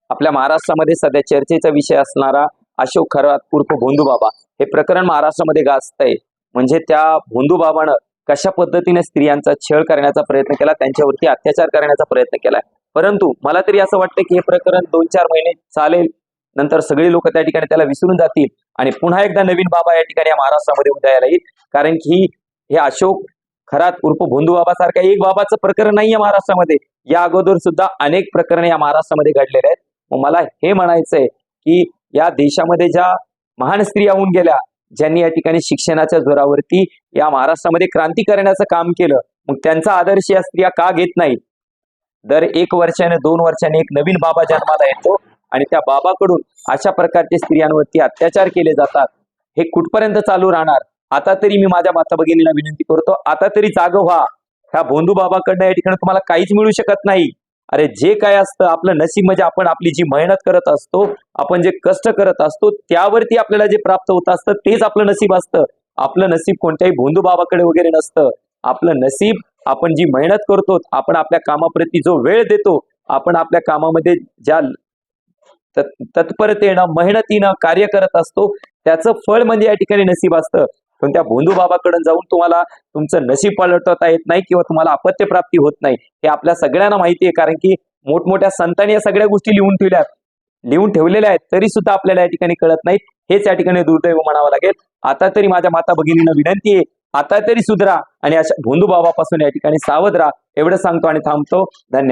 आपल्या महाराष्ट्रामध्ये सध्या चर्चेचा विषय असणारा अशोक खरात उर्फ भोंदूबाबा हे प्रकरण महाराष्ट्रामध्ये गाजतंय। म्हणजे त्या भोंदूबाबानं कशा पद्धतीने स्त्रियांचा छळ करण्याचा प्रयत्न केला, त्यांच्यावरती अत्याचार करण्याचा प्रयत्न केलाय। परंतु मला तरी असं वाटतं की हे प्रकरण 2-4 महिने चालेल, नंतर सगळे लोक त्या ठिकाणी त्याला विसरून जातील आणि पुन्हा एकदा नवीन बाबा या ठिकाणी महाराष्ट्रामध्ये उदयाला येईल। कारण की हे अशोक खरात उर्फ भोंदूबाबा सारखा एक बाबाचं प्रकरण नाहीये महाराष्ट्रामध्ये, या अगोदर सुद्धा अनेक प्रकरणे या महाराष्ट्रामध्ये घडलेले आहेत। मग मला हे म्हणायचंय की या देशामध्ये ज्या महान स्त्रिया होऊन गेल्या, ज्यांनी या ठिकाणी शिक्षणाच्या जोरावरती या महाराष्ट्रामध्ये क्रांती करण्याचं काम केलं, मग त्यांचा आदर्श या स्त्रिया का घेत नाही? दर 1 वर्षाने 2 वर्षाने एक नवीन बाबा जन्माला येतो आणि त्या बाबाकडून अशा प्रकारचे स्त्रियांवरती अत्याचार केले जातात। हे कुठपर्यंत चालू राहणार? आता तरी मी माझ्या माता भगिनींना विनंती करतो, आता तरी जागं व्हा। ह्या भोंदूबाबाकडनं या ठिकाणी तुम्हाला काहीच मिळू शकत नाही। अरे जे काय असतं आपलं नशीब, म्हणजे आपण आपली जी मेहनत करत असतो, आपण जे कष्ट करत असतो, त्यावरती आपल्याला जे प्राप्त होत असतं तेच आपलं नशीब असतं। आपलं नशीब कोणत्याही भोंदूबाबाकडे वगैरे नसतं। आपलं नशीब आपण जी मेहनत करतो, आपण आपल्या कामाप्रती जो वेळ देतो, आपण आपल्या कामामध्ये ज्या तत्परतेनं मेहनतीनं कार्य करत असतो, त्याचं फळ म्हणजे या ठिकाणी नशीब असतं। पण त्या भोंदूबाबाकडे जाऊन तुम्हाला तुमचं नशीब पलटवता येत नाही किंवा तुम्हाला अपत्य प्राप्ती होत नाही, हे आपल्या सगळ्यांना माहिती आहे। कारण की मोठमोठ्या संतांनी या सगळ्या गोष्टी लिहून ठेवलेल्या आहेत, तरी सुद्धा आपल्याला या ठिकाणी कळत नाहीत। हेच या ठिकाणी दुर्दैव म्हणावं लागेल। आता तरी माझ्या माता भगिनींना विनंती आहे, आता तरी सुधरा आणि अशा भोंदूबाबापासून या ठिकाणी सावध राहा, एवढं सांगतो आणि थांबतो। धन्यवाद।